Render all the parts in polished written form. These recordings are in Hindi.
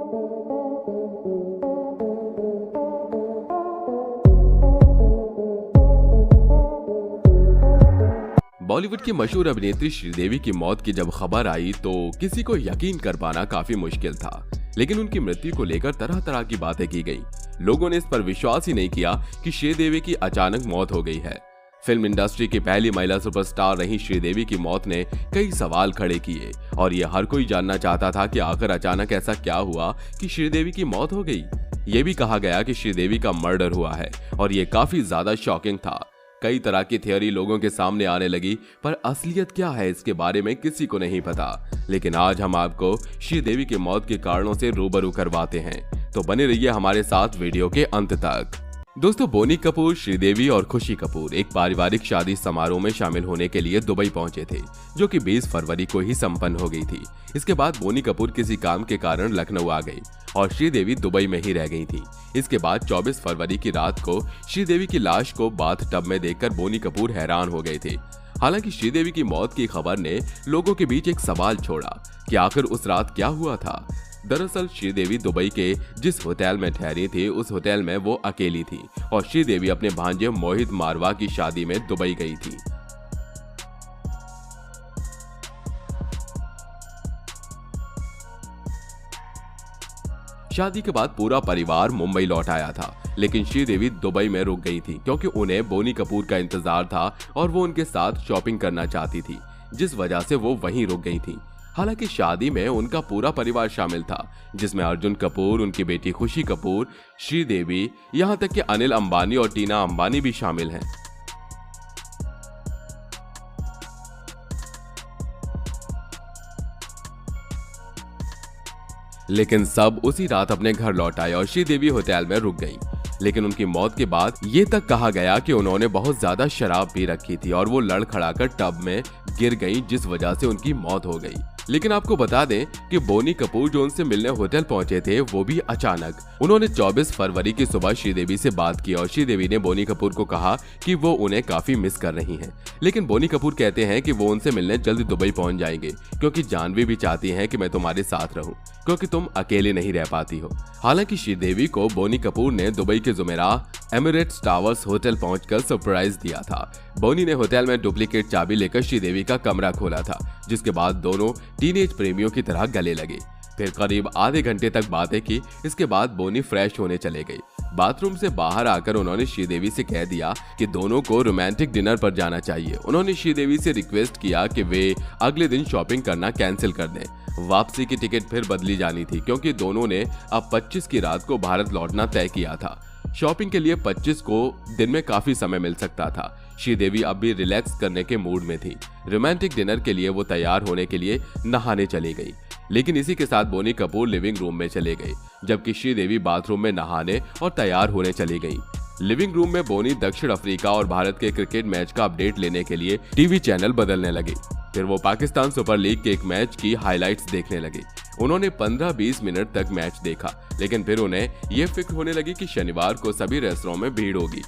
बॉलीवुड की मशहूर अभिनेत्री श्रीदेवी की मौत की जब खबर आई तो किसी को यकीन कर पाना काफी मुश्किल था, लेकिन उनकी मृत्यु को लेकर तरह तरह की बातें की गई। लोगों ने इस पर विश्वास ही नहीं किया कि श्रीदेवी की अचानक मौत हो गई है। फिल्म इंडस्ट्री की पहली महिला सुपरस्टार रही श्रीदेवी की मौत ने कई सवाल खड़े किए और ये हर कोई जानना चाहता था कि आखिर अचानक ऐसा क्या हुआ कि श्रीदेवी की मौत हो गई। ये भी कहा गया कि श्रीदेवी का मर्डर हुआ है और ये काफी ज्यादा शॉकिंग था। कई तरह की थ्योरी लोगों के सामने आने लगी, पर असलियत क्या है इसके बारे में किसी को नहीं पता। लेकिन आज हम आपको श्रीदेवी की मौत के कारणों से रूबरू करवाते हैं, तो बने रहिए हमारे साथ वीडियो के अंत तक। दोस्तों, बोनी कपूर, श्रीदेवी और खुशी कपूर एक पारिवारिक शादी समारोह में शामिल होने के लिए दुबई पहुंचे थे, जो कि 20 फरवरी को ही संपन्न हो गई थी। इसके बाद बोनी कपूर किसी काम के कारण लखनऊ आ गई और श्रीदेवी दुबई में ही रह गई थी। इसके बाद 24 फरवरी की रात को श्रीदेवी की लाश को बाथ टब में देखकर बोनी कपूर हैरान हो गए थे। हालांकि श्रीदेवी की मौत की खबर ने लोगों के बीच एक सवाल छोड़ा कि आखिर उस रात क्या हुआ था। दरअसल श्रीदेवी दुबई के जिस होटल में ठहरी थी, उस होटल में वो अकेली थी और श्रीदेवी अपने भांजे मोहित मारवा की शादी में दुबई गई थी। शादी के बाद पूरा परिवार मुंबई लौट आया था, लेकिन श्रीदेवी दुबई में रुक गई थी क्योंकि उन्हें बोनी कपूर का इंतजार था और वो उनके साथ शॉपिंग करना चाहती थी, जिस वजह से वो वहीं रुक गई थी। हालांकि शादी में उनका पूरा परिवार शामिल था, जिसमें अर्जुन कपूर, उनकी बेटी खुशी कपूर, श्रीदेवी, यहाँ तक कि अनिल अंबानी और टीना अंबानी भी शामिल हैं। लेकिन सब उसी रात अपने घर लौट आए और श्रीदेवी होटल में रुक गई। लेकिन उनकी मौत के बाद ये तक कहा गया कि उन्होंने बहुत ज्यादा शराब पी रखी थी और वो लड़खड़ाकर टब में गिर गई, जिस वजह से उनकी मौत हो गई। लेकिन आपको बता दें कि बोनी कपूर जो उनसे मिलने होटल पहुंचे थे, वो भी अचानक। उन्होंने 24 फरवरी की सुबह श्रीदेवी से बात की और श्रीदेवी ने बोनी कपूर को कहा कि वो उन्हें काफी मिस कर रही हैं। लेकिन बोनी कपूर कहते हैं कि वो उनसे मिलने जल्द दुबई पहुंच जाएंगे, क्योंकि जानवी भी चाहती हैं कि मैं तुम्हारे साथ रहूं, क्योंकि तुम अकेले नहीं रह पाती हो। हालांकि श्रीदेवी को बोनी कपूर ने दुबई के जुमेराह एमिरेट्स टावर्स होटल पहुंचकर सरप्राइज दिया था। बोनी ने होटल में डुप्लीकेट चाबी लेकर श्रीदेवी का कमरा खोला था, जिसके बाद दोनों टीनेज प्रेमियों की तरह गले लगे। फिर करीब आधे घंटे तक बातें की। इसके बाद बोनी फ्रेश होने चले गई। बाथरूम से बाहर आकर उन्होंने श्रीदेवी से कह दिया कि दोनों को रोमांटिक डिनर पर जाना चाहिए। उन्होंने श्रीदेवी से रिक्वेस्ट किया कि वे अगले दिन शॉपिंग करना कैंसिल कर दें। वापसी की टिकट फिर बदली जानी थी, क्योंकि दोनों ने अब 25 की रात को भारत लौटना तय किया था। शॉपिंग के लिए 25 को दिन में काफी समय मिल सकता था। श्रीदेवी अब भी रिलैक्स करने के मूड में थी। रोमांटिक डिनर के लिए वो तैयार होने के लिए नहाने चली गई। लेकिन इसी के साथ बोनी कपूर लिविंग रूम में चले गए, जबकि श्रीदेवी बाथरूम में नहाने और तैयार होने चली गई। लिविंग रूम में बोनी दक्षिण अफ्रीका और भारत के क्रिकेट मैच का अपडेट लेने के लिए टीवी चैनल बदलने लगे। फिर वो पाकिस्तान सुपर लीग के एक मैच की हाइलाइट्स देखने लगे। उन्होंने 15-20 मिनट तक मैच देखा, लेकिन फिर उन्हें ये फिक्र होने लगी कि शनिवार को सभी रेस्तरां में भीड़ होगी।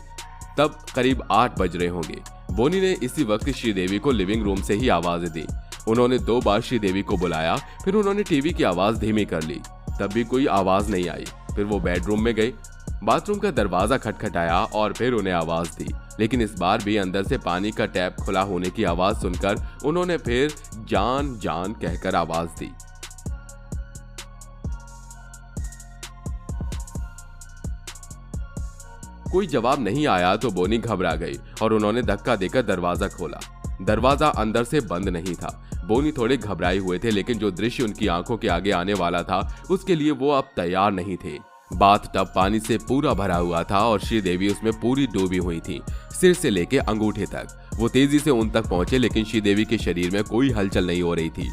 तब करीब 8 बज रहे होंगे। बोनी ने इसी वक्त श्रीदेवी को लिविंग रूम से ही आवाजें दी। उन्होंने 2 बार श्रीदेवी को बुलाया, फिर उन्होंने टीवी की आवाज धीमी कर ली, तब भी कोई आवाज नहीं आई। फिर वो बेडरूम में गई, बाथरूम का दरवाजा खटखटाया और फिर उन्हें आवाज दी, लेकिन इस बार भी अंदर से पानी का टैप खुला होने की आवाज सुनकर उन्होंने फिर जान जान कहकर आवाज दी। कोई जवाब नहीं आया तो बोनी घबरा गई और उन्होंने धक्का देकर दरवाजा खोला। दरवाजा अंदर से बंद नहीं था। बोनी थोड़े घबराए हुए थे, लेकिन जो दृश्य उनकी आंखों के आगे आने वाला था उसके लिए वो अब तैयार नहीं थे। बाथ टब पानी से पूरा भरा हुआ था और श्रीदेवी उसमें पूरी डूबी हुई थी, सिर से लेके अंगूठे तक। वो तेजी से उन तक पहुंचे, लेकिन श्रीदेवी के शरीर में कोई हलचल नहीं हो रही थी।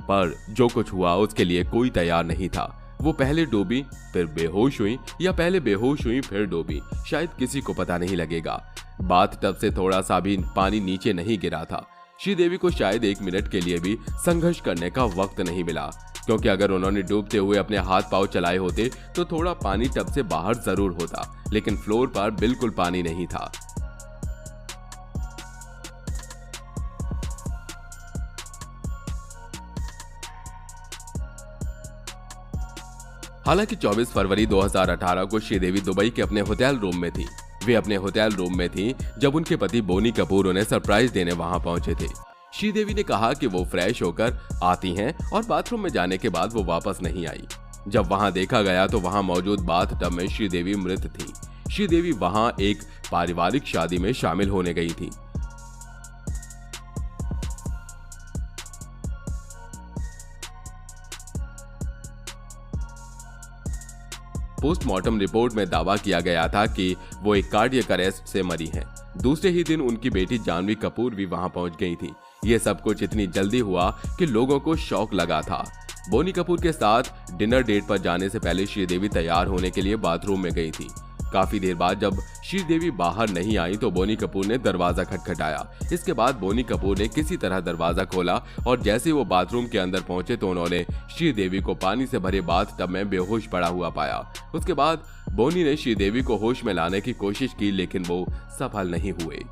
पर जो कुछ हुआ उसके लिए कोई तैयार नहीं था। वो पहले डूबी फिर बेहोश हुई, या पहले बेहोश हुई फिर डूबी, शायद किसी को पता नहीं लगेगा। बाथ टब से थोड़ा सा भी पानी नीचे नहीं गिरा था। श्रीदेवी को शायद 1 मिनट के लिए भी संघर्ष करने का वक्त नहीं मिला, क्योंकि अगर उन्होंने डूबते हुए अपने हाथ पांव चलाए होते तो थोड़ा पानी टब से बाहर जरूर होता, लेकिन फ्लोर पर बिल्कुल पानी नहीं था। हालांकि 24 फरवरी 2018 को श्रीदेवी दुबई के अपने होटल रूम में थी। वे अपने होटल रूम में थी जब उनके पति बोनी कपूर उन्हें सरप्राइज देने वहां पहुंचे थे। श्रीदेवी ने कहा कि वो फ्रेश होकर आती हैं और बाथरूम में जाने के बाद वो वापस नहीं आई। जब वहां देखा गया तो वहां मौजूद बाथ टब में श्रीदेवी मृत थी। श्रीदेवी वहां एक पारिवारिक शादी में शामिल होने गई थी। पोस्टमार्टम रिपोर्ट में दावा किया गया था कि वो एक कार्डियक अरेस्ट से मरी हैं। दूसरे ही दिन उनकी बेटी जानवी कपूर भी वहां पहुंच गई थी। ये सब कुछ इतनी जल्दी हुआ कि लोगों को शॉक लगा था। बोनी कपूर के साथ डिनर डेट पर जाने से पहले श्रीदेवी तैयार होने के लिए बाथरूम में गई थी। काफी देर बाद जब श्रीदेवी बाहर नहीं आई तो बोनी कपूर ने दरवाजा खटखटाया। इसके बाद बोनी कपूर ने किसी तरह दरवाजा खोला और जैसे वो बाथरूम के अंदर पहुंचे तो उन्होंने श्रीदेवी को पानी से भरे बाथ टब में बेहोश पड़ा हुआ पाया। उसके बाद बोनी ने श्रीदेवी को होश में लाने की कोशिश की, लेकिन वो सफल नहीं हुए।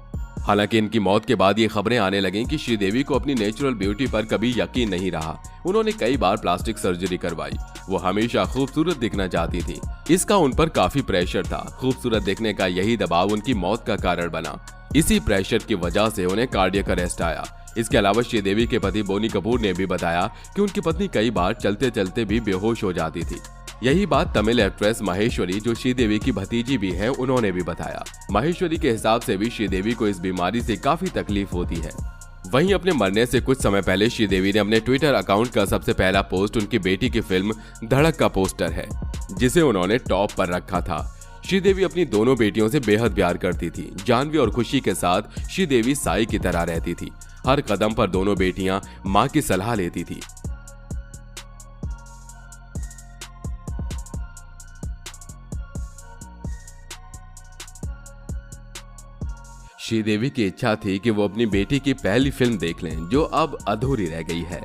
हालांकि इनकी मौत के बाद ये खबरें आने लगीं कि श्रीदेवी को अपनी नेचुरल ब्यूटी पर कभी यकीन नहीं रहा। उन्होंने कई बार प्लास्टिक सर्जरी करवाई। वो हमेशा खूबसूरत दिखना चाहती थी। इसका उन पर काफी प्रेशर था। खूबसूरत दिखने का यही दबाव उनकी मौत का कारण बना। इसी प्रेशर की वजह से उन्हें कार्डियक अरेस्ट आया। इसके अलावा श्रीदेवी के पति बोनी कपूर ने भी बताया कि उनकी पत्नी कई बार चलते चलते भी बेहोश हो जाती थी। यही बात तमिल एक्ट्रेस महेश्वरी, जो श्रीदेवी की भतीजी भी हैं, उन्होंने भी बताया। महेश्वरी के हिसाब से भी श्रीदेवी को इस बीमारी से काफी तकलीफ होती है। वहीं अपने मरने से कुछ समय पहले श्रीदेवी ने अपने ट्विटर अकाउंट का सबसे पहला पोस्ट उनकी बेटी की फिल्म धड़क का पोस्टर है, जिसे उन्होंने टॉप पर रखा था। श्रीदेवी अपनी दोनों बेटियों से बेहद प्यार करती थी। जानवी और खुशी के साथ श्रीदेवी साई की तरह रहती थी। हर कदम पर दोनों बेटियां मां की सलाह लेती थी। श्रीदेवी की इच्छा थी कि वो अपनी बेटी की पहली फिल्म देख लें, जो अब अधूरी रह गई है।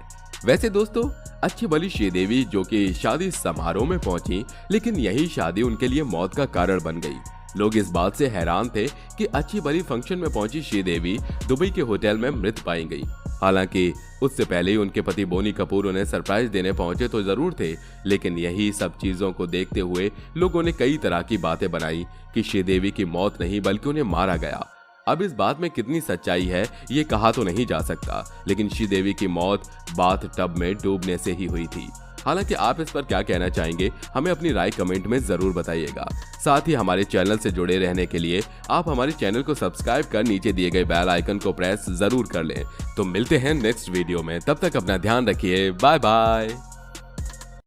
वैसे दोस्तों, अच्छी भली श्रीदेवी जो कि शादी समारोह में पहुंची, लेकिन यही शादी उनके लिए मौत का कारण बन गई। लोग इस बात से हैरान थे कि अच्छी भली फंक्शन में पहुंची श्रीदेवी दुबई के होटल में मृत पाई गई। हालांकि उससे पहले ही उनके पति बोनी कपूर उन्हें सरप्राइज देने पहुंचे तो जरूर थे, लेकिन यही सब चीजों को देखते हुए लोगों ने कई तरह की बातें बनाई कि श्रीदेवी की मौत नहीं बल्कि उन्हें मारा गया। अब इस बात में कितनी सच्चाई है ये कहा तो नहीं जा सकता, लेकिन श्रीदेवी की मौत बाथ टब में डूबने से ही हुई थी। हालांकि आप इस पर क्या कहना चाहेंगे, हमें अपनी राय कमेंट में जरूर बताइएगा। साथ ही हमारे चैनल से जुड़े रहने के लिए आप हमारे चैनल को सब्सक्राइब कर नीचे दिए गए बेल आइकन को प्रेस जरूर कर लें। तो मिलते हैं नेक्स्ट वीडियो में, तब तक अपना ध्यान रखिए। Bye bye.